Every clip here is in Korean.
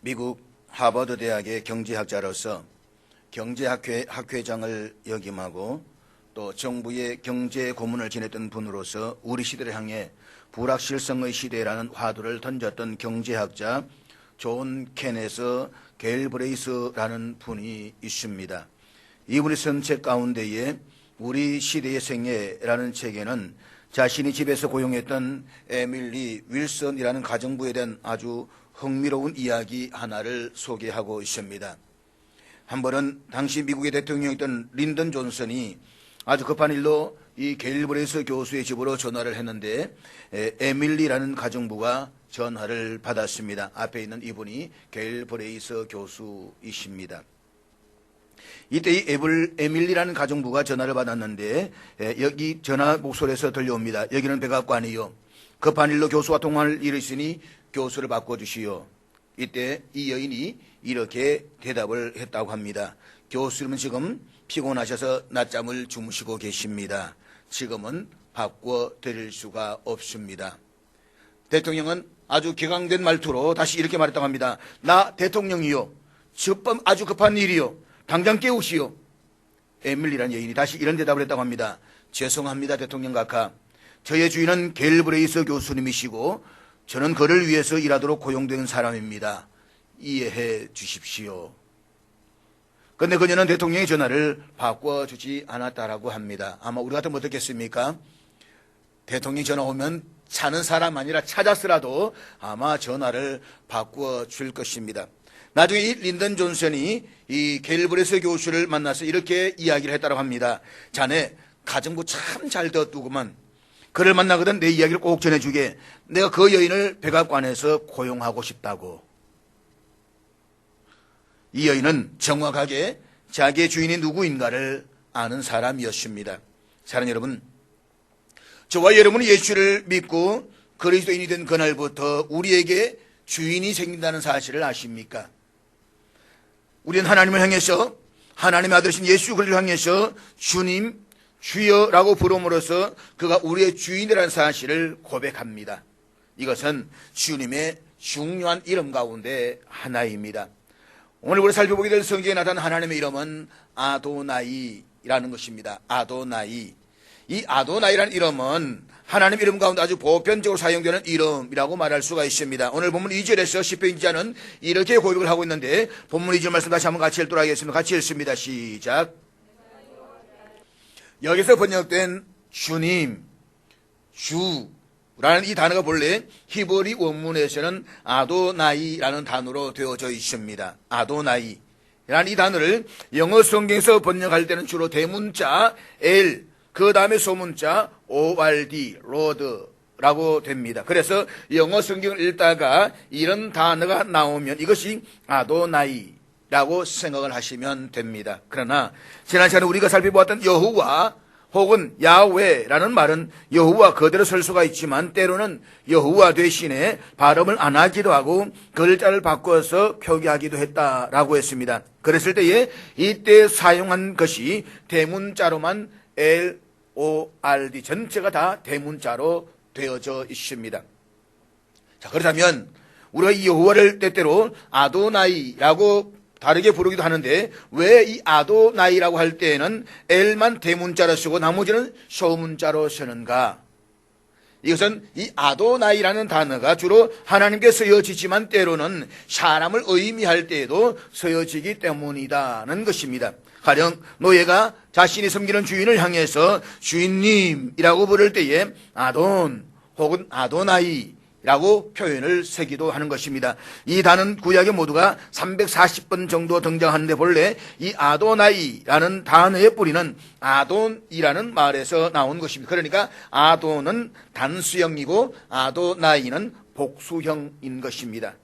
미국 하버드 대학의 경제학자로서 경제학회장을 역임하고 또 정부의 경제 고문을 지냈던 분으로서 우리 시대를 향해 불확실성의 시대라는 화두를 던졌던 경제학자 존 케네스 갤브레이스라는 분이 있습니다. 이분이 쓴 책 가운데에 우리 시대의 생애라는 책에는 자신이 집에서 고용했던 에밀리 윌슨이라는 가정부에 대한 아주 흥미로운 이야기 하나를 소개하고 있습니다. 한 번은 당시 미국의 대통령이었던 린던 존슨이 아주 급한 일로 이 갤브레이스 교수의 집으로 전화를 했는데 에밀리라는 가정부가 전화를 받았습니다. 앞에 있는 이분이 갤브레이스 교수이십니다. 이때 이 에밀리라는 가정부가 전화를 받았는데 여기 전화 목소리에서 들려옵니다. 여기는 백악관이요. 급한 일로 교수와 통화할 일이 있으니 교수를 바꿔주시오. 이때 이 여인이 이렇게 대답을 했다고 합니다. 교수님은 지금 피곤하셔서 낮잠을 주무시고 계십니다. 지금은 바꿔드릴 수가 없습니다. 대통령은 아주 격앙된 말투로 다시 이렇게 말했다고 합니다. 나 대통령이요. 아주 급한 일이요. 당장 깨우시오. 에밀리라는 여인이 다시 이런 대답을 했다고 합니다. 죄송합니다, 대통령 각하. 저의 주인은 갤브레이스 교수님이시고 저는 그를 위해서 일하도록 고용된 사람입니다. 이해해 주십시오. 그런데 그녀는 대통령의 전화를 바꿔주지 않았다라고 합니다. 아마 우리 같으면 어떻겠습니까? 대통령이 전화 오면 차는 사람 아니라 찾았으라도 아마 전화를 바꿔줄 것입니다. 나중에 이 린던 존슨이 이 갤브레이스 교수를 만나서 이렇게 이야기를 했다고 합니다. 자네 가정부 참 잘 뒀두구만. 그를 만나거든 내 이야기를 꼭 전해주게. 내가 그 여인을 백악관에서 고용하고 싶다고. 이 여인은 정확하게 자기의 주인이 누구인가를 아는 사람이었습니다. 사랑하는 여러분, 저와 여러분이 예수를 믿고 그리스도인이 된 그날부터 우리에게 주인이 생긴다는 사실을 아십니까? 우리는 하나님을 향해서 하나님의 아들이신 예수 그리스도를 향해서 주님, 주여라고 부름으로써 그가 우리의 주인이라는 사실을 고백합니다. 이것은 주님의 중요한 이름 가운데 하나입니다. 오늘 우리 살펴보게 될 성경에 나타난 하나님의 이름은 아도나이라는 것입니다. 아도나이. 이 아도나이라는 이름은 하나님 이름 가운데 아주 보편적으로 사용되는 이름이라고 말할 수가 있습니다. 오늘 본문 2절에서 시편 기자는 이렇게 고백을 하고 있는데 본문 2절 말씀 다시 한번 같이 읽도록 하겠습니다. 같이 읽습니다. 시작. 여기서 번역된 주님, 주라는 이 단어가 본래 히브리 원문에서는 아도나이라는 단어로 되어져 있습니다. 아도나이라는 이 단어를 영어 성경에서 번역할 때는 주로 대문자 L, 그 다음에 소문자 ORD, 로드라고 됩니다. 그래서 영어 성경을 읽다가 이런 단어가 나오면 이것이 아도나이라고 생각을 하시면 됩니다. 그러나 지난 시간에 우리가 살펴보았던 여호와 혹은 야훼라는 말은 여호와 그대로 쓸 수가 있지만 때로는 여호와 대신에 발음을 안 하기도 하고 글자를 바꿔서 표기하기도 했다라고 했습니다. 그랬을 때에 이때 사용한 것이 대문자로만 LORD 전체가 다 대문자로 되어져 있습니다. 자, 그렇다면 우리가 이 여호와를 때때로 아도나이라고 다르게 부르기도 하는데 왜 이 아도나이라고 할 때에는 L만 대문자로 쓰고 나머지는 소문자로 쓰는가? 이것은 이 아도나이라는 단어가 주로 하나님께 쓰여지지만 때로는 사람을 의미할 때에도 쓰여지기 때문이다는 것입니다. 가령 노예가 자신이 섬기는 주인을 향해서 주인님이라고 부를 때에 아돈 혹은 아도나이라고 표현을 쓰기도 하는 것입니다. 이 단어는 구약에 모두가 340번 정도 등장하는데 본래 이 아도나이라는 단어의 뿌리는 아돈이라는 말에서 나온 것입니다. 그러니까 아돈은 단수형이고 아도나이는 복수형인 것입니다.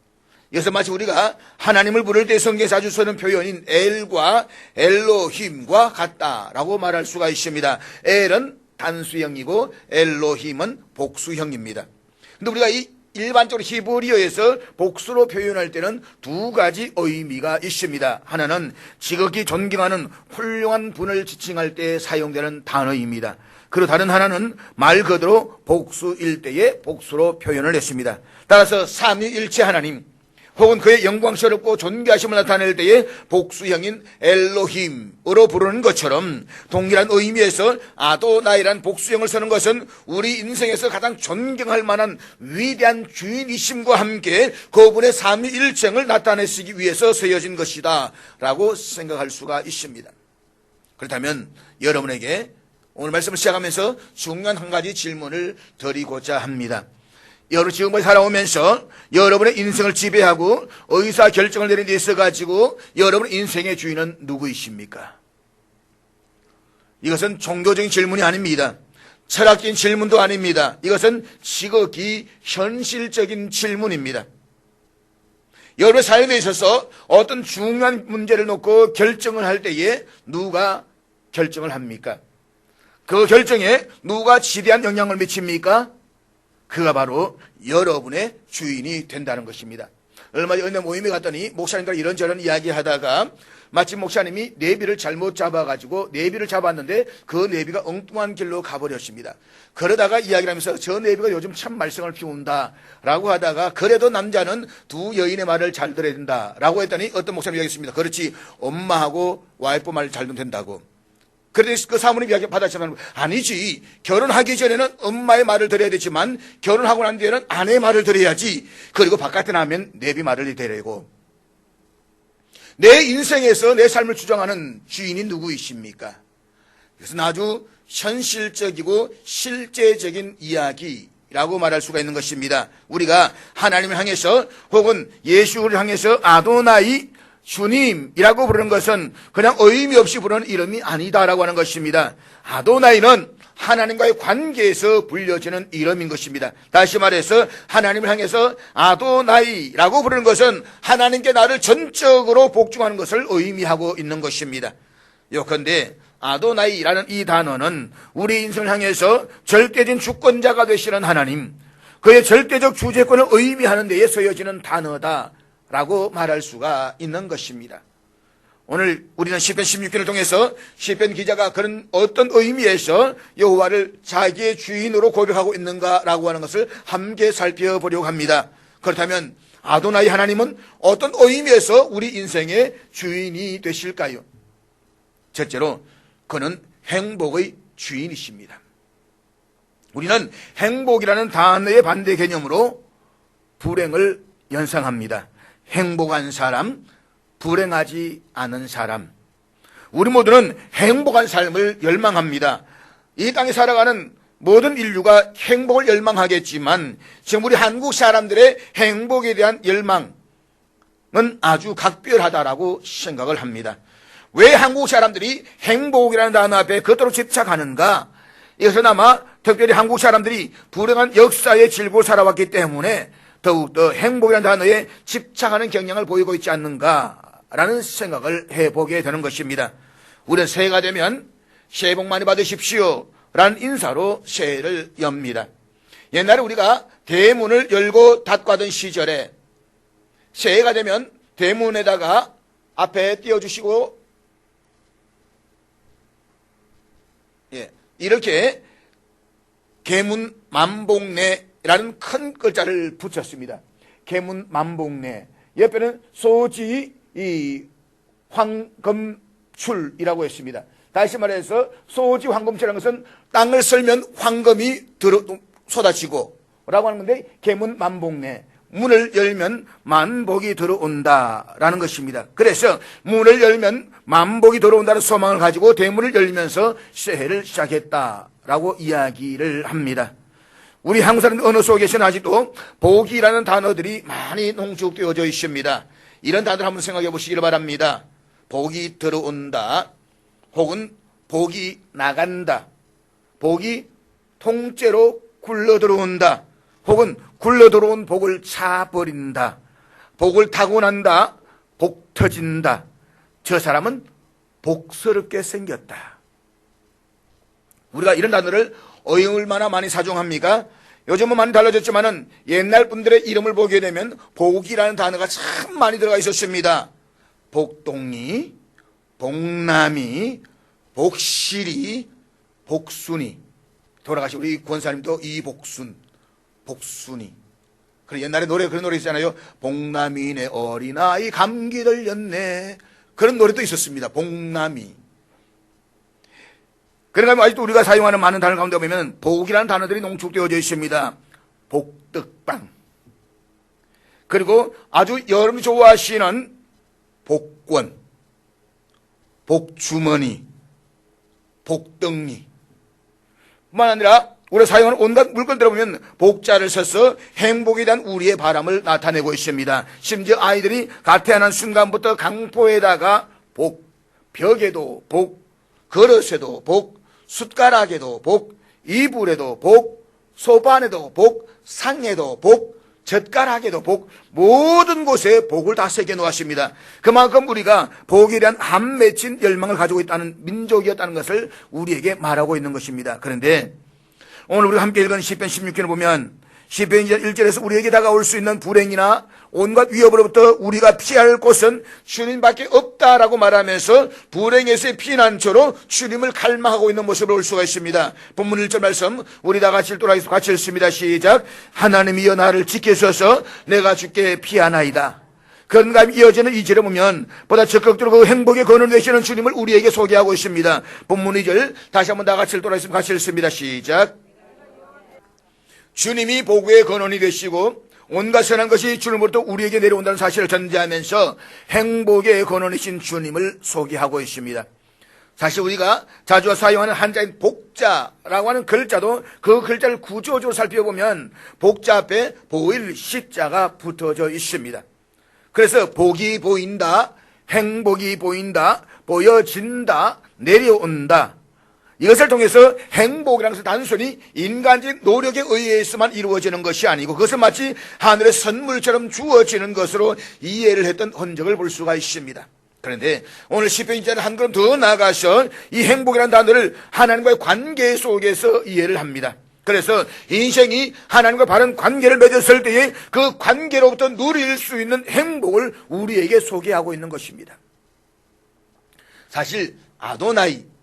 이것은 마치 우리가 하나님을 부를 때 성경에서 자주 쓰는 표현인 엘과 엘로힘과 같다라고 말할 수가 있습니다. 엘은 단수형이고 엘로힘은 복수형입니다. 근데 우리가 이 일반적으로 히브리어에서 복수로 표현할 때는 두 가지 의미가 있습니다. 하나는 지극히 존경하는 훌륭한 분을 지칭할 때 사용되는 단어입니다. 그리고 다른 하나는 말 그대로 복수일 때의 복수로 표현을 했습니다. 따라서 삼위일체 하나님, 혹은 그의 영광스럽고 존귀하심을 나타낼 때에 복수형인 엘로힘으로 부르는 것처럼 동일한 의미에서 아도나이란 복수형을 쓰는 것은 우리 인생에서 가장 존경할 만한 위대한 주인이심과 함께 그분의 삼위일체를 나타내시기 위해서 쓰여진 것이다 라고 생각할 수가 있습니다. 그렇다면 여러분에게 오늘 말씀을 시작하면서 중요한 한 가지 질문을 드리고자 합니다. 여러분 지금까지 살아오면서 여러분의 인생을 지배하고 의사결정을 내리는 데 있어가지고 여러분 인생의 주인은 누구이십니까? 이것은 종교적인 질문이 아닙니다. 철학적인 질문도 아닙니다. 이것은 지극히 현실적인 질문입니다. 여러분의 삶에 있어서 어떤 중요한 문제를 놓고 결정을 할 때에 누가 결정을 합니까? 그 결정에 누가 지대한 영향을 미칩니까? 그가 바로 여러분의 주인이 된다는 것입니다. 얼마 전에 모임에 갔더니 목사님과 이런저런 이야기하다가 마침 목사님이 내비를 잘못 잡아가지고 내비를 잡았는데 그 내비가 엉뚱한 길로 가버렸습니다. 그러다가 이야기를 하면서 저 내비가 요즘 참 말썽을 피운다 라고 하다가 그래도 남자는 두 여인의 말을 잘 들어야 된다 라고 했더니 어떤 목사님이 이야기했습니다. 그렇지, 엄마하고 와이프 말 잘 듣면 된다고. 그래서 그 사모님 이야기 받았지만 아니지, 결혼하기 전에는 엄마의 말을 들어야 되지만 결혼하고 난 뒤에는 아내의 말을 들어야지. 그리고 바깥에 나면 내비 말을 들으려고. 내 인생에서 내 삶을 주장하는 주인이 누구이십니까? 그래서 아주 현실적이고 실제적인 이야기라고 말할 수가 있는 것입니다. 우리가 하나님을 향해서 혹은 예수를 향해서 아도나이 주님이라고 부르는 것은 그냥 의미 없이 부르는 이름이 아니다라고 하는 것입니다. 아도나이는 하나님과의 관계에서 불려지는 이름인 것입니다. 다시 말해서 하나님을 향해서 아도나이라고 부르는 것은 하나님께 나를 전적으로 복종하는 것을 의미하고 있는 것입니다. 요컨대 아도나이라는 이 단어는 우리 인생을 향해서 절대적인 주권자가 되시는 하나님, 그의 절대적 주재권을 의미하는 데에 쓰여지는 단어다 라고 말할 수가 있는 것입니다. 오늘 우리는 시편 16편을 통해서 시편 기자가 그런 어떤 의미에서 여호와를 자기의 주인으로 고백하고 있는가라고 하는 것을 함께 살펴보려고 합니다. 그렇다면 아도나이 하나님은 어떤 의미에서 우리 인생의 주인이 되실까요? 첫째로 그는 행복의 주인이십니다. 우리는 행복이라는 단어의 반대 개념으로 불행을 연상합니다. 행복한 사람, 불행하지 않은 사람. 우리 모두는 행복한 삶을 열망합니다. 이 땅에 살아가는 모든 인류가 행복을 열망하겠지만 지금 우리 한국 사람들의 행복에 대한 열망은 아주 각별하다라고 생각을 합니다. 왜 한국 사람들이 행복이라는 단어 앞에 그토록 집착하는가? 이것은 아마 특별히 한국 사람들이 불행한 역사에 질고 살아왔기 때문에 더욱더 행복이라는 단어에 집착하는 경향을 보이고 있지 않는가라는 생각을 해보게 되는 것입니다. 우리는 새해가 되면 새해 복 많이 받으십시오 라는 인사로 새해를 엽니다. 옛날에 우리가 대문을 열고 닫고 하던 시절에 새해가 되면 대문에다가 앞에 띄워주시고 이렇게 계문 만복래라는 큰 글자를 붙였습니다. 계문 만복래. 옆에는 소지 황금출이라고 했습니다. 다시 말해서 소지 황금출이라는 것은 땅을 쓸면 황금이 쏟아지고 라고 하는 건데 계문 만복래. 문을 열면 만복이 들어온다라는 것입니다. 그래서 문을 열면 만복이 들어온다는 소망을 가지고 대문을 열면서 새해를 시작했다라고 이야기를 합니다. 우리 한국 사람들 언어 속에서는 아직도 복이라는 단어들이 많이 농축되어져 있습니다. 이런 단어를 한번 생각해 보시기를 바랍니다. 복이 들어온다, 혹은 복이 나간다, 복이 통째로 굴러 들어온다, 혹은 굴러 들어온 복을 차버린다, 복을 타고난다, 복 터진다, 저 사람은 복스럽게 생겼다. 우리가 이런 단어를 얼마나 많이 사용합니까? 요즘은 많이 달라졌지만은 옛날 분들의 이름을 보게 되면 복이라는 단어가 참 많이 들어가 있었습니다. 복동이, 복남이, 복실이, 복순이. 돌아가신 우리 권사님도 이복순, 복순이. 그 옛날에 그런 노래 있잖아요. 복남이네 어린아이 감기 들렸네. 그런 노래도 있었습니다. 복남이. 그러니까 아직도 우리가 사용하는 많은 단어 가운데 보면 복이라는 단어들이 농축되어져 있습니다. 복덕방. 그리고 아주 여러분이 좋아하시는 복권, 복주머니, 복덩이 뿐만 아니라 우리가 사용하는 온갖 물건들을 보면 복자를 써서 행복에 대한 우리의 바람을 나타내고 있습니다. 심지어 아이들이 갓 태어난 순간부터 강포에다가 복, 벽에도 복, 그릇에도 복, 숟가락에도 복, 이불에도 복, 소반에도 복, 상에도 복, 젓가락에도 복, 모든 곳에 복을 다 새겨 놓았습니다. 그만큼 우리가 복에 대한 한 맺힌 열망을 가지고 있다는 민족이었다는 것을 우리에게 말하고 있는 것입니다. 그런데 오늘 우리가 함께 읽은 시편 16편을 보면 시편 1절에서 우리에게 다가올 수 있는 불행이나 온갖 위협으로부터 우리가 피할 곳은 주님밖에 없다라고 말하면서 불행에서의 피난처로 주님을 갈망하고 있는 모습을 볼 수가 있습니다. 본문 1절 말씀 우리 다 같이 같이 읽습니다. 시작. 하나님이여 나를 지키소서 내가 주께 피하나이다. 그런가 이어지는 2절에 보면 보다 적극적으로 그 행복의 근원이 되시는 주님을 우리에게 소개하고 있습니다. 본문 2절 다시 한번 다 같이 읽습니다. 시작. 주님이 복의 근원이 되시고 온갖 선한 것이 주님으로부터 우리에게 내려온다는 사실을 전제하면서 행복의 근원이신 주님을 소개하고 있습니다. 사실 우리가 자주 사용하는 한자인 복자라고 하는 글자도 그 글자를 구조적으로 살펴보면 복자 앞에 보일 시자가 붙어져 있습니다. 그래서 복이 보인다, 행복이 보인다, 보여진다, 내려온다. 이것을 통해서 행복이라는 것은 단순히 인간적인 노력에 의해서만 이루어지는 것이 아니고 그것은 마치 하늘의 선물처럼 주어지는 것으로 이해를 했던 흔적을 볼 수가 있습니다. 그런데 오늘 시편 기자는 한 걸음 더 나아가서 이 행복이라는 단어를 하나님과의 관계 속에서 이해를 합니다. 그래서 인생이 하나님과 바른 관계를 맺었을 때에 그 관계로부터 누릴 수 있는 행복을 우리에게 소개하고 있는 것입니다. 사실 아도나이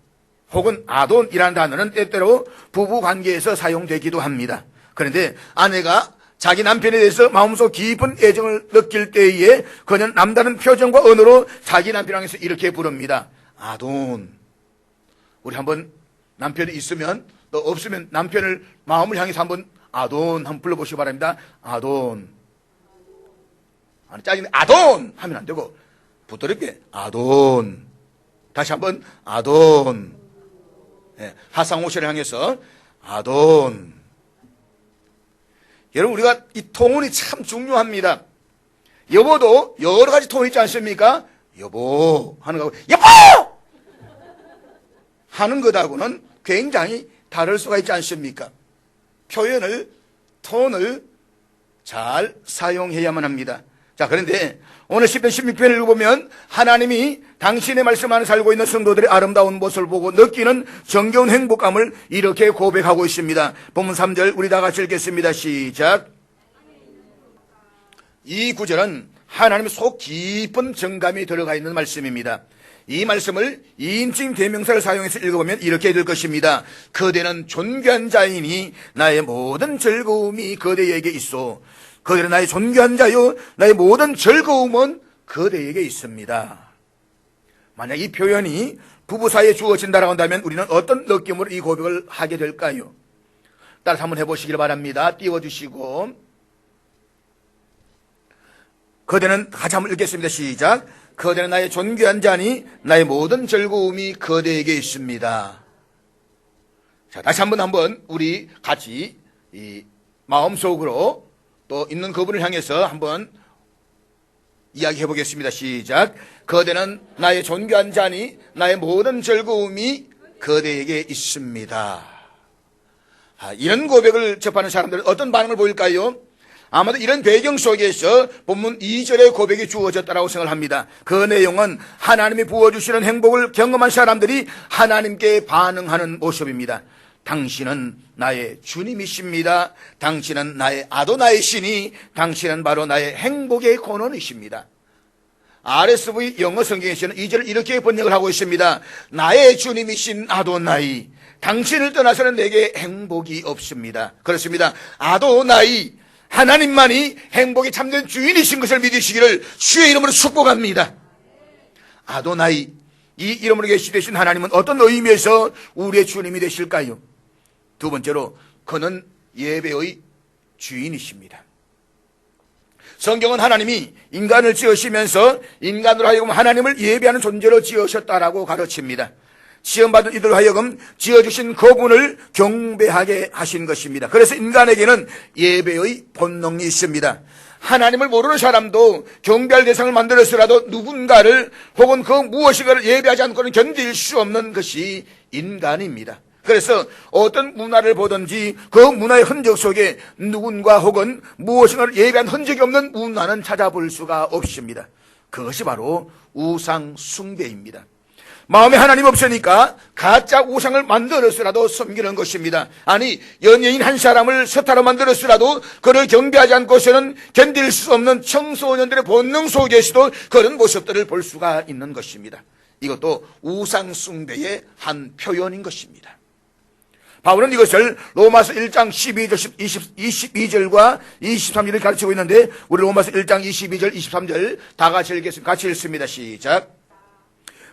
혹은 아돈이라는 단어는 때때로 부부관계에서 사용되기도 합니다. 그런데 아내가 자기 남편에 대해서 마음속 깊은 애정을 느낄 때에 그녀는 남다른 표정과 언어로 자기 남편을 향해서 이렇게 부릅니다. 아돈. 우리 한번 남편이 있으면 또 없으면 남편을 마음을 향해서 한번 아돈 한번 불러보시기 바랍니다. 아돈. 아니 짜증내 아돈 하면 안 되고 부드럽게 아돈. 다시 한번 아돈. 하상호 씨를 향해서 아돈. 여러분 우리가 이 톤이 참 중요합니다. 여보도 여러 가지 톤이 있지 않습니까? 여보 하는 거하고 여보 하는 것하고는 굉장히 다를 수가 있지 않습니까? 표현을 톤을 잘 사용해야만 합니다. 자, 그런데 오늘 시편 16편을 읽어보면 하나님이 당신의 말씀 안에 살고 있는 성도들의 아름다운 모습을 보고 느끼는 정겨운 행복감을 이렇게 고백하고 있습니다. 본문 3절 우리 다 같이 읽겠습니다. 시작. 이 구절은 하나님의 속 깊은 정감이 들어가 있는 말씀입니다. 이 말씀을 2인칭 대명사를 사용해서 읽어보면 이렇게 읽을 것입니다. 그대는 존귀한 자이니 나의 모든 즐거움이 그대에게 있소. 그대는 나의 존귀한 자요 나의 모든 즐거움은 그대에게 있습니다. 만약 이 표현이 부부 사이에 주어진다라고 한다면 우리는 어떤 느낌으로 이 고백을 하게 될까요? 따라서 한번 해보시길 바랍니다. 띄워주시고 그대는 같이 한번 읽겠습니다. 시작. 그대는 나의 존귀한 자니 나의 모든 즐거움이 그대에게 있습니다. 자, 다시 한번 우리 같이 이 마음속으로 또 있는 그분을 향해서 한번 이야기해 보겠습니다. 시작. 그대는 나의 존귀한 자니 나의 모든 즐거움이 그대에게 있습니다. 이런 고백을 접하는 사람들은 어떤 반응을 보일까요? 아마도 이런 배경 속에서 본문 2절의 고백이 주어졌다고 생각합니다. 그 내용은 하나님이 부어주시는 행복을 경험한 사람들이 하나님께 반응하는 모습입니다. 당신은 나의 주님이십니다. 당신은 나의 아도나이시니 당신은 바로 나의 행복의 근원이십니다. RSV 영어 성경에서는 2절을 이렇게 번역을 하고 있습니다. 나의 주님이신 아도나이, 당신을 떠나서는 내게 행복이 없습니다. 그렇습니다. 아도나이, 하나님만이 행복의 참된 주인이신 것을 믿으시기를 주의 이름으로 축복합니다. 아도나이, 이 이름으로 계시되신 하나님은 어떤 의미에서 우리의 주님이 되실까요? 두 번째로, 그는 예배의 주인이십니다. 성경은 하나님이 인간을 지으시면서 인간으로 하여금 하나님을 예배하는 존재로 지으셨다라고 가르칩니다. 지음받은 이들로 하여금 지어주신 그분을 경배하게 하신 것입니다. 그래서 인간에게는 예배의 본능이 있습니다. 하나님을 모르는 사람도 경배할 대상을 만들었으라도 누군가를 혹은 그 무엇인가를 예배하지 않고는 견딜 수 없는 것이 인간입니다. 그래서 어떤 문화를 보든지 그 문화의 흔적 속에 누군가 혹은 무엇인가를 예배한 흔적이 없는 문화는 찾아볼 수가 없습니다. 그것이 바로 우상 숭배입니다. 마음에 하나님 없으니까 가짜 우상을 만들었으라도 섬기는 것입니다. 아니, 연예인 한 사람을 스타로 만들었으라도 그를 경배하지 않고서는 견딜 수 없는 청소년들의 본능 속에서도 그런 모습들을 볼 수가 있는 것입니다. 이것도 우상 숭배의 한 표현인 것입니다. 바울은 이것을 로마서 1장 22절과 23절을 가르치고 있는데, 우리 로마서 1장 22절, 23절 다 같이 읽겠습니다. 같이 읽습니다. 시작.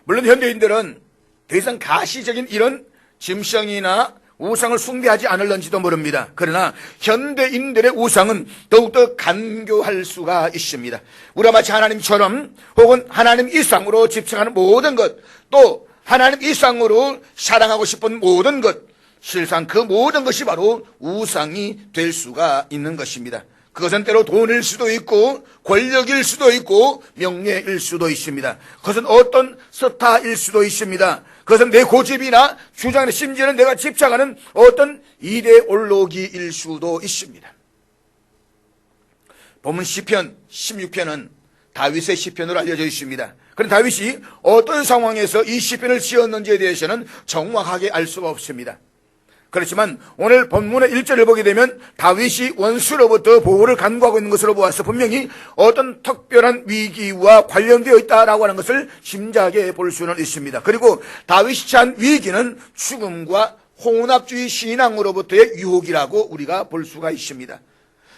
물론 현대인들은 더 이상 가시적인 이런 짐승이나 우상을 숭배하지 않을런지도 모릅니다. 그러나 현대인들의 우상은 더욱더 간교할 수가 있습니다. 우리가 마치 하나님처럼 혹은 하나님 이상으로 집착하는 모든 것, 또 하나님 이상으로 사랑하고 싶은 모든 것, 실상 그 모든 것이 바로 우상이 될 수가 있는 것입니다. 그것은 때로 돈일 수도 있고 권력일 수도 있고 명예일 수도 있습니다. 그것은 어떤 스타일 수도 있습니다. 그것은 내 고집이나 주장이나 심지어는 내가 집착하는 어떤 이데올로기일 수도 있습니다. 본문 시편 16편은 다윗의 시편으로 알려져 있습니다. 그런데 다윗이 어떤 상황에서 이 시편을 지었는지에 대해서는 정확하게 알 수가 없습니다. 그렇지만 오늘 본문의 1절을 보게 되면 다윗이 원수로부터 보호를 간구하고 있는 것으로 보아서 분명히 어떤 특별한 위기와 관련되어 있다라고 하는 것을 짐작해 볼 수는 있습니다. 그리고 다윗이 처한 위기는 죽음과 혼합주의 신앙으로부터의 유혹이라고 우리가 볼 수가 있습니다.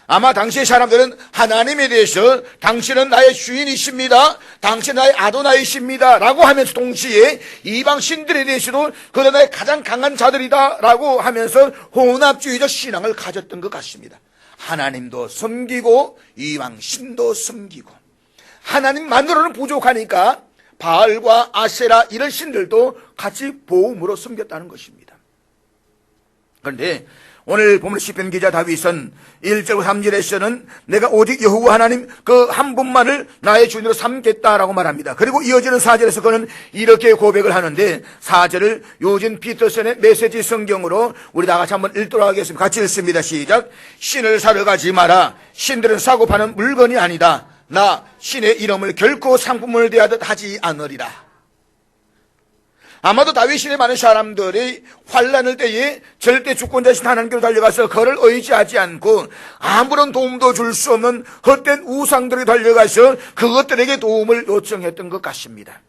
아마 당시의 사람들은 하나님에 대해서 당신은 나의 주인이십니다, 당신은 나의 아도나이십니다 라고 하면서 동시에 이방 신들에 대해서도 그들 나의 가장 강한 자들이다 라고 하면서 혼합주의적 신앙을 가졌던 것 같습니다. 하나님도 섬기고 이방 신도 섬기고, 하나님만으로는 부족하니까 바알과 아세라 이런 신들도 같이 보험으로 섬겼다는 것입니다. 그런데 오늘 보면 시편 기자 다윗은 1절 3절에서는 내가 오직 여호와 하나님 그 한 분만을 나의 주인으로 삼겠다라고 말합니다. 그리고 이어지는 4절에서 그는 이렇게 고백을 하는데, 4절을 요진 피터슨의 메시지 성경으로 우리 다 같이 한번 읽도록 하겠습니다. 같이 읽습니다. 시작. 신을 사러 가지 마라. 신들은 사고 파는 물건이 아니다. 나 신의 이름을 결코 상품을 대하듯 하지 않으리라. 아마도 다윗의 많은 사람들이 환난을 때에 절대 주권자신 하나님께로 달려가서 그를 의지하지 않고 아무런 도움도 줄 수 없는 헛된 우상들에게 달려가서 그것들에게 도움을 요청했던 것 같습니다.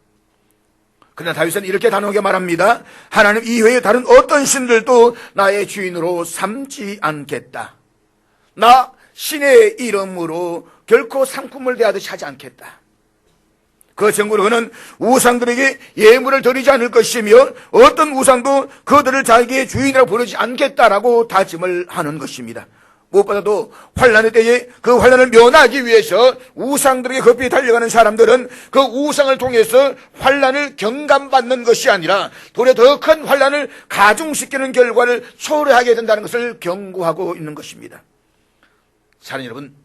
그러나 다윗은 이렇게 단호하게 말합니다. 하나님 이외에 다른 어떤 신들도 나의 주인으로 삼지 않겠다. 나 신의 이름으로 결코 상품을 대하듯이 하지 않겠다. 그 증거로 그는 우상들에게 예물을 드리지 않을 것이며 어떤 우상도 그들을 자기의 주인이라고 부르지 않겠다라고 다짐을 하는 것입니다. 무엇보다도 환난의 때에 그 환난을 면하기 위해서 우상들에게 급히 달려가는 사람들은 그 우상을 통해서 환난을 경감받는 것이 아니라 도리어 더 큰 환난을 가중시키는 결과를 초래하게 된다는 것을 경고하고 있는 것입니다. 사랑하는 여러분,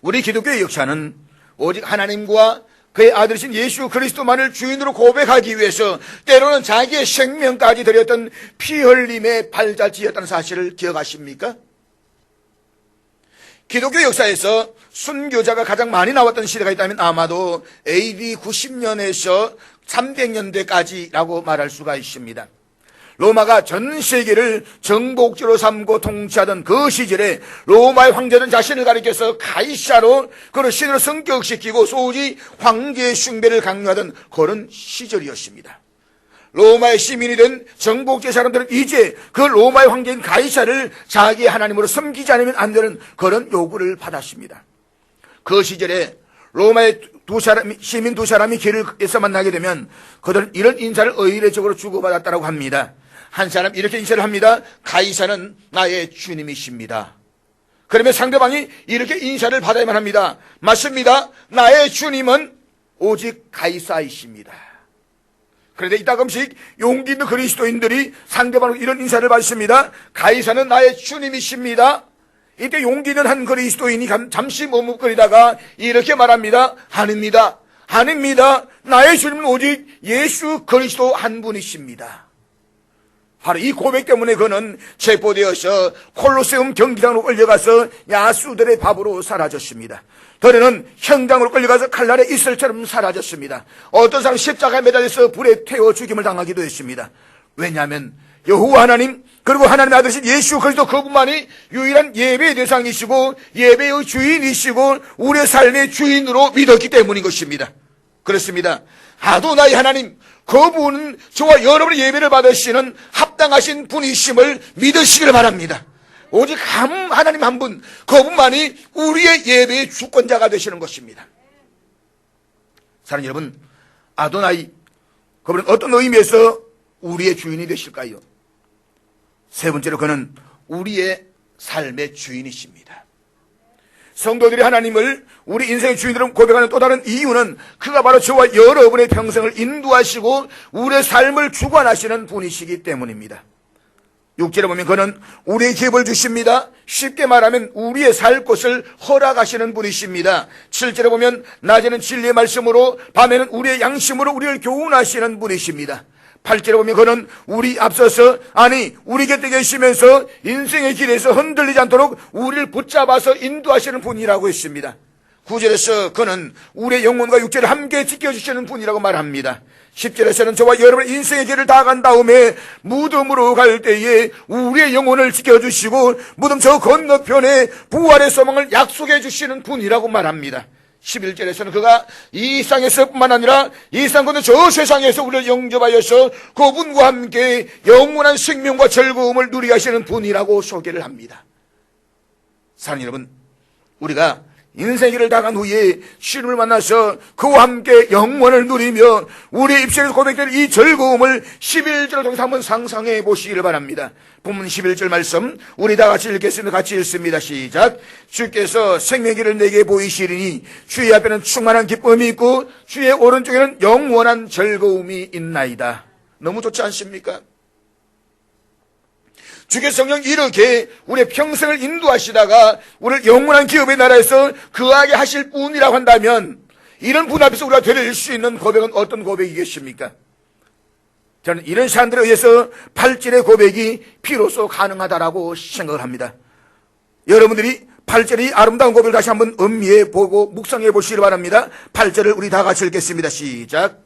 우리 기독교의 역사는 오직 하나님과 그의 아들이신 예수 그리스도만을 주인으로 고백하기 위해서 때로는 자기의 생명까지 드렸던 피 흘림의 발자취였다는 사실을 기억하십니까? 기독교 역사에서 순교자가 가장 많이 나왔던 시대가 있다면 아마도 AD 90년에서 300년대까지라고 말할 수가 있습니다. 로마가 전 세계를 정복지로 삼고 통치하던 그 시절에 로마의 황제는 자신을 가리켜서 가이사로 그를 신으로 성격시키고 소위 황제의 숭배를 강요하던 그런 시절이었습니다. 로마의 시민이 된 정복제 사람들은 이제 그 로마의 황제인 가이사를 자기의 하나님으로 섬기지 않으면 안 되는 그런 요구를 받았습니다. 그 시절에 로마의 시민 두 사람이 길에서 만나게 되면 그들은 이런 인사를 의례적으로 주고받았다고 합니다. 한 사람 이렇게 인사를 합니다. 가이사는 나의 주님이십니다. 그러면 상대방이 이렇게 인사를 받아야만 합니다. 맞습니다. 나의 주님은 오직 가이사이십니다. 그런데 이따금씩 용기 있는 그리스도인들이 상대방으로 이런 인사를 받습니다. 가이사는 나의 주님이십니다. 이때 용기 있는 한 그리스도인이 잠시 머뭇거리다가 이렇게 말합니다. 아닙니다. 아닙니다. 나의 주님은 오직 예수 그리스도 한 분이십니다. 바로 이 고백 때문에 그는 체포되어서 콜로세움 경기장으로 끌려가서 야수들의 밥으로 사라졌습니다. 더러는 현장으로 끌려가서 칼날에 이슬처럼 사라졌습니다. 어떤 사람 십자가에 매달려서 불에 태워 죽임을 당하기도 했습니다. 왜냐하면 여호와 하나님 그리고 하나님의 아들이신 예수 그리스도 그분만이 유일한 예배의 대상이시고 예배의 주인이시고 우리의 삶의 주인으로 믿었기 때문인 것입니다. 그렇습니다. 아도나이 하나님 그분은 저와 여러분의 예배를 받으시는 합당하신 분이심을 믿으시기를 바랍니다. 오직 하나님 한 분 그분만이 우리의 예배의 주권자가 되시는 것입니다. 사랑하는 여러분, 아도나이 그분은 어떤 의미에서 우리의 주인이 되실까요? 세 번째로 그는 우리의 삶의 주인이십니다. 성도들이 하나님을 우리 인생의 주인으로 고백하는 또 다른 이유는 그가 바로 저와 여러분의 평생을 인도하시고 우리의 삶을 주관하시는 분이시기 때문입니다. 6절에 보면 그는 우리의 기업을 주십니다. 쉽게 말하면 우리의 살 곳을 허락하시는 분이십니다. 7절에 보면 낮에는 진리의 말씀으로 밤에는 우리의 양심으로 우리를 교훈하시는 분이십니다. 8절에 보면 그는 우리 앞서서 우리 곁에 계시면서 인생의 길에서 흔들리지 않도록 우리를 붙잡아서 인도하시는 분이라고 했습니다. 9절에서 그는 우리의 영혼과 육체를 함께 지켜주시는 분이라고 말합니다. 10절에서는 저와 여러분의 인생의 길을 다 간 다음에 무덤으로 갈 때에 우리의 영혼을 지켜주시고 무덤 저 건너편에 부활의 소망을 약속해 주시는 분이라고 말합니다. 11절에서는 그가 이 세상에서뿐만 아니라 이 세상 건너 저 세상에서 우리를 영접하여서 그분과 함께 영원한 생명과 즐거움을 누리게 하시는 분이라고 소개를 합니다. 사랑하는 여러분, 우리가 인생의 길을 다 간 후에 주님을 만나서 그와 함께 영원을 누리며 우리의 입술에서 고백되는 이 즐거움을 11절을 통해서 한번 상상해 보시기를 바랍니다. 본문 11절 말씀 우리 다 같이 읽겠습니다. 같이 읽습니다. 시작. 주께서 생명의 길을 내게 보이시리니 주의 앞에는 충만한 기쁨이 있고 주의 오른쪽에는 영원한 즐거움이 있나이다. 너무 좋지 않습니까? 주께서 성령 이렇게 우리의 평생을 인도하시다가 우리를 영원한 기업의 나라에서 거하게 하실 분이라고 한다면 이런 분 앞에서 우리가 드릴 수 있는 고백은 어떤 고백이겠습니까? 저는 이런 사람들에 의해서 8절의 고백이 비로소 가능하다라고 생각을 합니다. 여러분들이 8절의 아름다운 고백을 다시 한번 음미해 보고 묵상해 보시기 바랍니다. 8절을 우리 다 같이 읽겠습니다. 시작.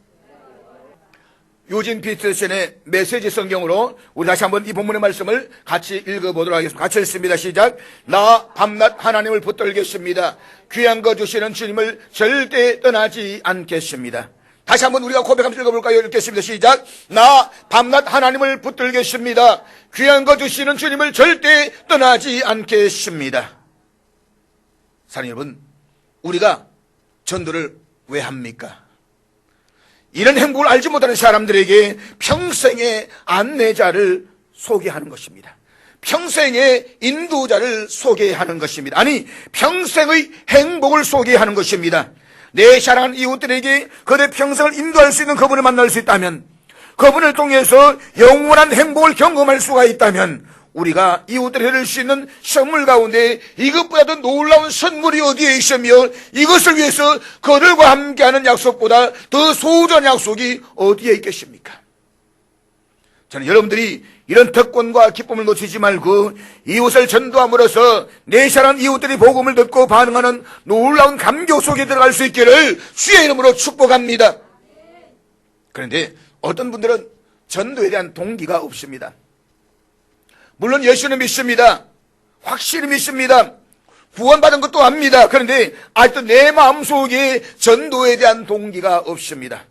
요진 피터슨의 메시지 성경으로 우리 다시 한번 이 본문의 말씀을 같이 읽어보도록 하겠습니다. 같이 읽습니다. 시작. 나 밤낮 하나님을 붙들겠습니다. 귀한 거 주시는 주님을 절대 떠나지 않겠습니다. 다시 한번 우리가 고백하면서 읽어볼까요? 읽겠습니다. 시작. 나 밤낮 하나님을 붙들겠습니다. 귀한 거 주시는 주님을 절대 떠나지 않겠습니다. 사랑하는 여러분, 우리가 전도를 왜 합니까? 이런 행복을 알지 못하는 사람들에게 평생의 안내자를 소개하는 것입니다. 평생의 인도자를 소개하는 것입니다. 평생의 행복을 소개하는 것입니다. 내 사랑하는 이웃들에게 그들의 평생을 인도할 수 있는 그분을 만날 수 있다면, 그분을 통해서 영원한 행복을 경험할 수가 있다면 우리가 이웃들에게 드릴 수 있는 선물 가운데 이것보다도 놀라운 선물이 어디에 있으며 이것을 위해서 그들과 함께하는 약속보다 더 소중한 약속이 어디에 있겠습니까? 저는 여러분들이 이런 특권과 기쁨을 놓치지 말고 이웃을 전도함으로써 내 사랑하는 이웃들이 복음을 듣고 반응하는 놀라운 감격 속에 들어갈 수 있기를 주의 이름으로 축복합니다. 그런데 어떤 분들은 전도에 대한 동기가 없습니다. 물론 예수는 믿습니다. 확실히 믿습니다. 구원받은 것도 압니다. 그런데 아직도 내 마음속에 전도에 대한 동기가 없습니다.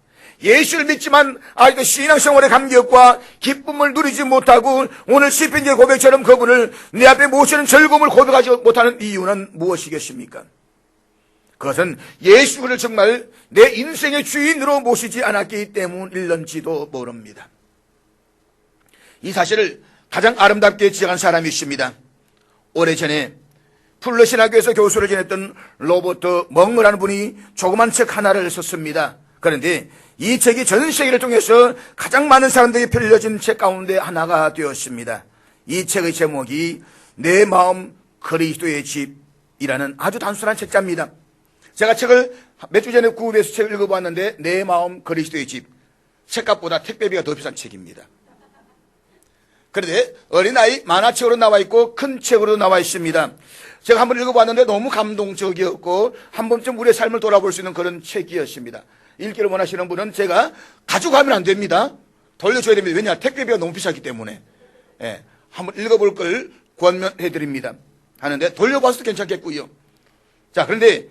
예수를 믿지만 아직도 신앙생활의 감격과 기쁨을 누리지 못하고 오늘 시편기의 고백처럼 그분을 내 앞에 모시는 즐거움을 고백하지 못하는 이유는 무엇이겠습니까? 그것은 예수를 정말 내 인생의 주인으로 모시지 않았기 때문일런지도 모릅니다. 이 사실을 가장 아름답게 지적한 사람이 있습니다. 오래전에 풀러신학교에서 교수를 지냈던 로버트 멍어라는 분이 조그만 책 하나를 썼습니다. 그런데 이 책이 전 세계를 통해서 가장 많은 사람들에게 per려진 책 가운데 하나가 되었습니다. 이 책의 제목이 내 마음 그리스도의 집이라는 아주 단순한 책자입니다. 제가 책을 몇 주 전에 구입해서 책을 읽어보았는데 내 마음 그리스도의 집, 책값보다 택배비가 더 비싼 책입니다. 그런데 어린아이 만화책으로 나와 있고 큰 책으로 나와 있습니다. 제가 한번 읽어봤는데 너무 감동적이었고 한 번쯤 우리의 삶을 돌아볼 수 있는 그런 책이었습니다. 읽기를 원하시는 분은 제가 가져가면 안 됩니다. 돌려줘야 됩니다. 왜냐? 택배비가 너무 비싸기 때문에. 예, 한번 읽어볼 걸 권면해드립니다. 하는데 돌려봐서도 괜찮겠고요. 자, 그런데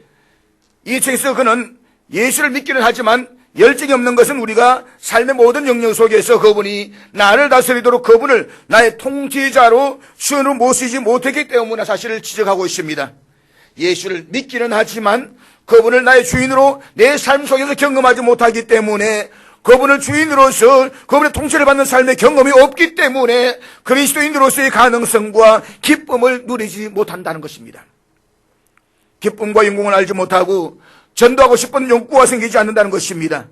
이 책에서 그는 예수를 믿기는 하지만 열정이 없는 것은 우리가 삶의 모든 영역 속에서 그분이 나를 다스리도록 그분을 나의 통치자로 주인으로 모시지 못했기 때문에 사실을 지적하고 있습니다. 예수를 믿기는 하지만 그분을 나의 주인으로 내 삶 속에서 경험하지 못하기 때문에 그분을 주인으로서 그분의 통치를 받는 삶의 경험이 없기 때문에 그리스도인으로서의 가능성과 기쁨을 누리지 못한다는 것입니다. 기쁨과 영광을 알지 못하고 전도하고 싶은 욕구가 생기지 않는다는 것입니다.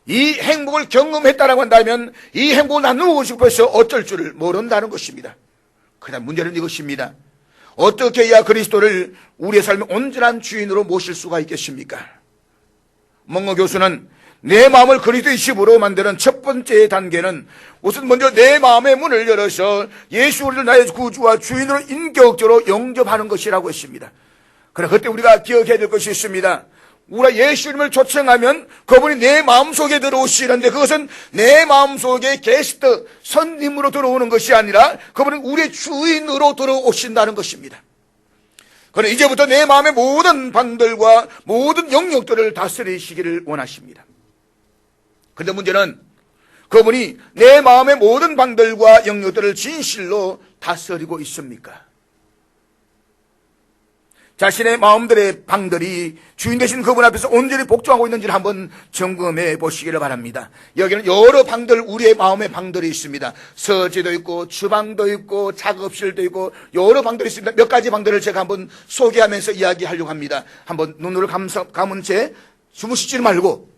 이 행복을 경험했다라고 한다면 이 행복을 나누고 싶어서 어쩔 줄을 모른다는 것입니다. 그러나 문제는 이것입니다. 어떻게 해야 그리스도를 우리의 삶의 온전한 주인으로 모실 수가 있겠습니까? 멍어 교수는 내 마음을 그리스도의 집으로 만드는 첫 번째 단계는 우선 먼저 내 마음의 문을 열어서 예수를 나의 구주와 주인으로 인격적으로 영접하는 것이라고 했습니다. 그러나 그때 우리가 기억해야 될 것이 있습니다. 우리가 예수님을 초청하면 그분이 내 마음속에 들어오시는데 그것은 내 마음속에 게스트, 손님으로 들어오는 것이 아니라 그분은 우리의 주인으로 들어오신다는 것입니다. 그러나 이제부터 내 마음의 모든 방들과 모든 영역들을 다스리시기를 원하십니다. 그런데 문제는 그분이 내 마음의 모든 방들과 영역들을 진실로 다스리고 있습니까? 자신의 마음들의 방들이 주인 되신 그분 앞에서 온전히 복종하고 있는지를 한번 점검해 보시기를 바랍니다. 여기는 여러 방들, 우리의 마음의 방들이 있습니다. 서재도 있고 주방도 있고 작업실도 있고 여러 방들이 있습니다. 몇 가지 방들을 제가 한번 소개하면서 이야기하려고 합니다. 한번 눈을 감은 채 주무시지 말고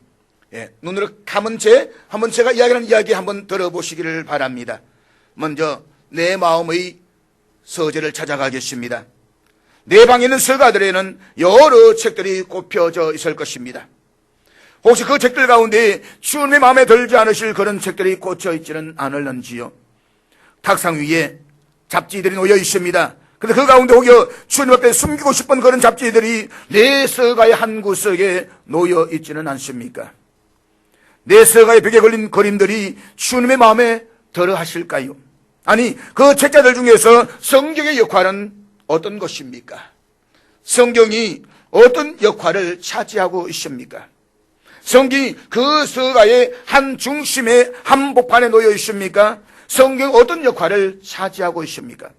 눈을 감은 채 한번 제가 이야기하는 이야기 한번 들어보시기를 바랍니다. 먼저 내 마음의 서재를 찾아가겠습니다. 내 방에 있는 서가들에는 여러 책들이 꼽혀져 있을 것입니다. 혹시 그 책들 가운데 주님의 마음에 들지 않으실 그런 책들이 꽂혀 있지는 않을런지요? 탁상 위에 잡지들이 놓여 있습니다. 그런데 그 가운데 혹여 주님 앞에 숨기고 싶은 그런 잡지들이 내 서가의 한 구석에 놓여 있지는 않습니까? 내 서가의 벽에 걸린 그림들이 주님의 마음에 들어 하실까요? 아니, 그 책자들 중에서 성경의 역할은 어떤 것입니까? 성경이 어떤 역할을 차지하고 있습니까? 성경이 그 서가의 한 중심에 한복판에 놓여 있습니까? 성경이 어떤 역할을 차지하고 있습니까?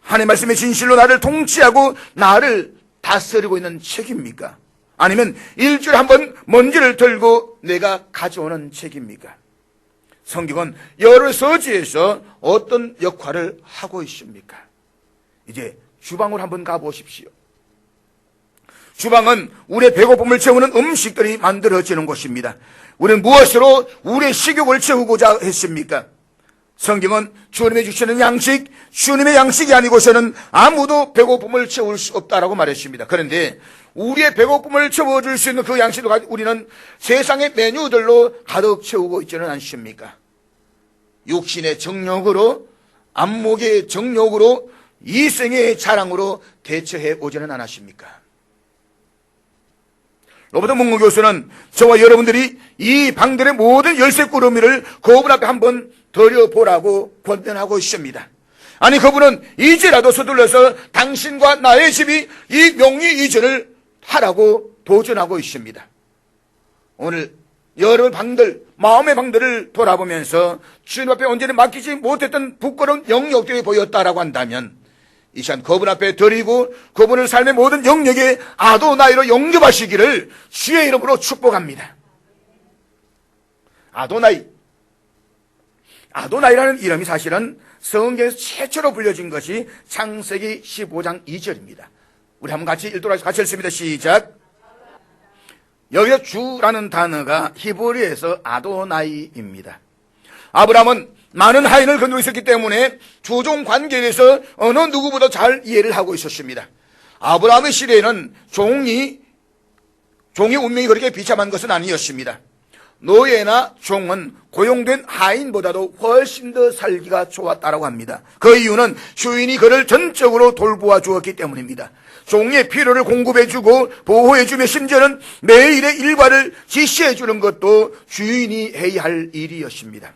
하나님의 말씀의 진실로 나를 통치하고 나를 다스리고 있는 책입니까? 아니면 일주일에 한 번 먼지를 들고 내가 가져오는 책입니까? 성경은 여러 서지에서 어떤 역할을 하고 있습니까? 이제 주방으로 한번 가보십시오. 주방은 우리의 배고픔을 채우는 음식들이 만들어지는 곳입니다. 우리는 무엇으로 우리의 식욕을 채우고자 했습니까? 성경은 주님이 주시는 양식, 주님의 양식이 아니고서는 아무도 배고픔을 채울 수 없다라고 말했습니다. 그런데 우리의 배고픔을 채워줄 수 있는 그 양식을 가지고 우리는 세상의 메뉴들로 가득 채우고 있지는 않습니까? 육신의 정욕으로, 안목의 정욕으로, 이생의 자랑으로 대처해 오지는 않았습니까? 로버트 멍어 교수는 저와 여러분들이 이 방들의 모든 열쇠꾸러미를 그분 앞에 한번 들여보라고 권면하고 있습니다. 아니, 그분은 이제라도 서둘러서 당신과 나의 집이 이 명의 이전을 하라고 도전하고 있습니다. 오늘 여러 방들, 마음의 방들을 돌아보면서 주님 앞에 온전히 맡기지 못했던 부끄러운 영역들이 보였다라고 한다면 이 시간 그분 앞에 드리고 그분을 삶의 모든 영역에 아도나이로 영접하시기를 주의 이름으로 축복합니다. 아도나이라는 이름이 사실은 성경에서 최초로 불려진 것이 창세기 15장 2절입니다. 우리 한번 같이 읽도록 같이 읽습니다. 시작. 여기서 주라는 단어가 히브리어에서 아도나이입니다. 아브라함은 많은 하인을 거느리고 있었기 때문에 주종 관계에 대해서 어느 누구보다 잘 이해를 하고 있었습니다. 아브라함의 시대에는 종의 운명이 그렇게 비참한 것은 아니었습니다. 노예나 종은 고용된 하인보다도 훨씬 더 살기가 좋았다고 합니다. 그 이유는 주인이 그를 전적으로 돌보아 주었기 때문입니다. 종의 필요를 공급해주고 보호해주며 심지어는 매일의 일과를 지시해주는 것도 주인이 해야 할 일이었습니다.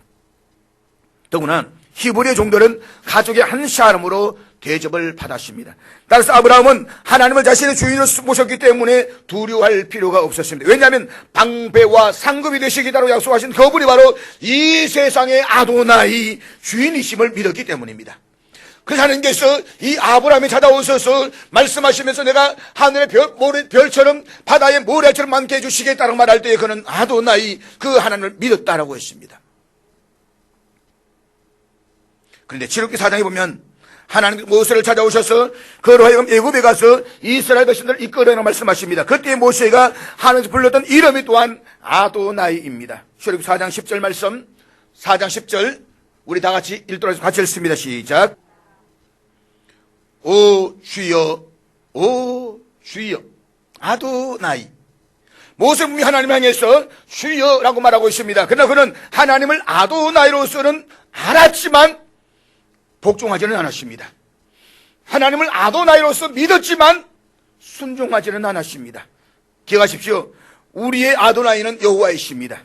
더구나 히브리의 종들은 가족의 한 사람으로 대접을 받았습니다. 따라서 아브라함은 하나님을 자신의 주인으로 모셨기 때문에 두려워할 필요가 없었습니다. 왜냐하면 방배와 상급이 되시기다라고 약속하신 그분이 바로 이 세상의 아도나이 주인이심을 믿었기 때문입니다. 그래서 하나님께서 이 아브라함이 찾아오셔서 말씀하시면서 내가 하늘의 별처럼 바다의 모래처럼 많게 해주시겠다고 말할 때에 그는 아도나이 그 하나님을 믿었다라고 했습니다. 그런데 출애굽기 4장에 보면 하나님 모세를 찾아오셔서 그로 하여금 애굽에 가서 이스라엘 백성들을 이끌어내라고 말씀하십니다. 그때 모세가 하나님께서 불렀던 이름이 또한 아도나이입니다. 출애굽기 4장 10절 말씀, 4장 10절 우리 다 같이 읽도록 같이 읽습니다. 시작. 오 주여, 오 주여, 아도나이. 모세 분이 하나님을 향해서 주여라고 말하고 있습니다. 그러나 그는 하나님을 아도나이로서는 알았지만 복종하지는 않았습니다. 하나님을 아도나이로서 믿었지만 순종하지는 않았습니다. 기억하십시오. 우리의 아도나이는 여호와이십니다.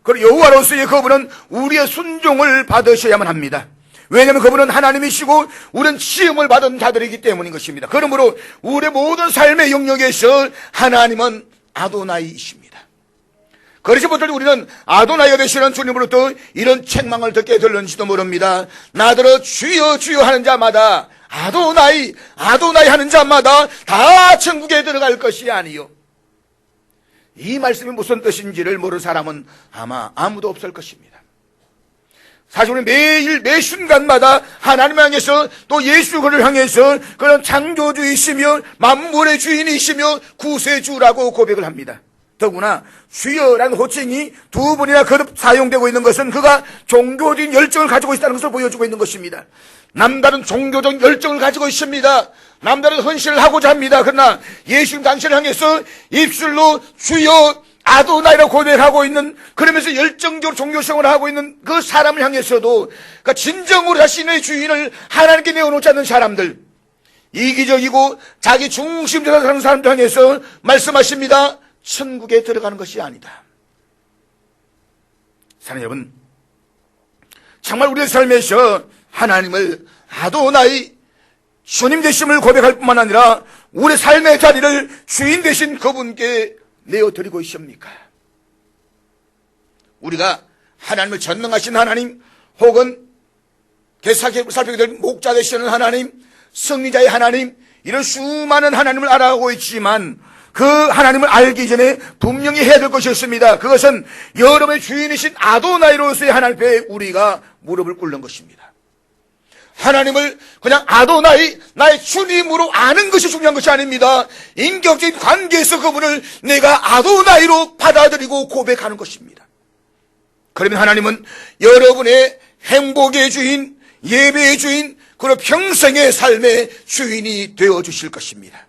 그리고 여호와로서의 그분은 우리의 순종을 받으셔야만 합니다. 왜냐하면 그분은 하나님이시고 우리는 시험을 받은 자들이기 때문인 것입니다. 그러므로 우리의 모든 삶의 영역에서 하나님은 아도나이이십니다. 그렇지 못할 때 우리는 아도나이가 되시는 주님으로부터 이런 책망을 듣게 될는지도 모릅니다. 나더러 주여 주여 하는 자마다 아도나이 아도나이 하는 자마다 다 천국에 들어갈 것이 아니요. 이 말씀이 무슨 뜻인지를 모르는 사람은 아마 아무도 없을 것입니다. 사실 우리 매일 매 순간마다 하나님을 향해서 또 예수를 향해서 그런 창조주이시며 만물의 주인이시며 구세주라고 고백을 합니다. 더구나 주여라는 호칭이 두 번이나 거듭 사용되고 있는 것은 그가 종교적인 열정을 가지고 있다는 것을 보여주고 있는 것입니다. 남다른 종교적 열정을 가지고 있습니다. 남다른 헌신을 하고자 합니다. 그러나 예수님 당신을 향해서 입술로 주여 아도나이라고 고백하고 있는, 그러면서 열정적으로 종교생활을 하고 있는 그 사람을 향해서도 그러니까 진정으로 자신의 주인을 하나님께 내어놓지 않는 사람들, 이기적이고 자기 중심적으로 사는 사람들 향해서 말씀하십니다. 천국에 들어가는 것이 아니다. 사랑하는 여러분, 정말 우리의 삶에서 하나님을 아도나이 주님 되심을 고백할 뿐만 아니라 우리 삶의 자리를 주인 되신 그분께 내어드리고 있습니까? 우리가 하나님을 전능하신 하나님, 혹은 개사기 살피게 될 목자 되시는 하나님, 승리자의 하나님, 이런 수많은 하나님을 알아가고 있지만 그 하나님을 알기 전에 분명히 해야 될 것이 있습니다. 그것은 여러분의 주인이신 아도나이로서의 하나님 앞에 우리가 무릎을 꿇는 것입니다. 하나님을 그냥 아도나이, 나의 주님으로 아는 것이 중요한 것이 아닙니다. 인격적인 관계에서 그분을 내가 아도나이로 받아들이고 고백하는 것입니다. 그러면 하나님은 여러분의 행복의 주인, 예배의 주인, 그리고 평생의 삶의 주인이 되어주실 것입니다.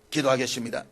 기도하겠습니다.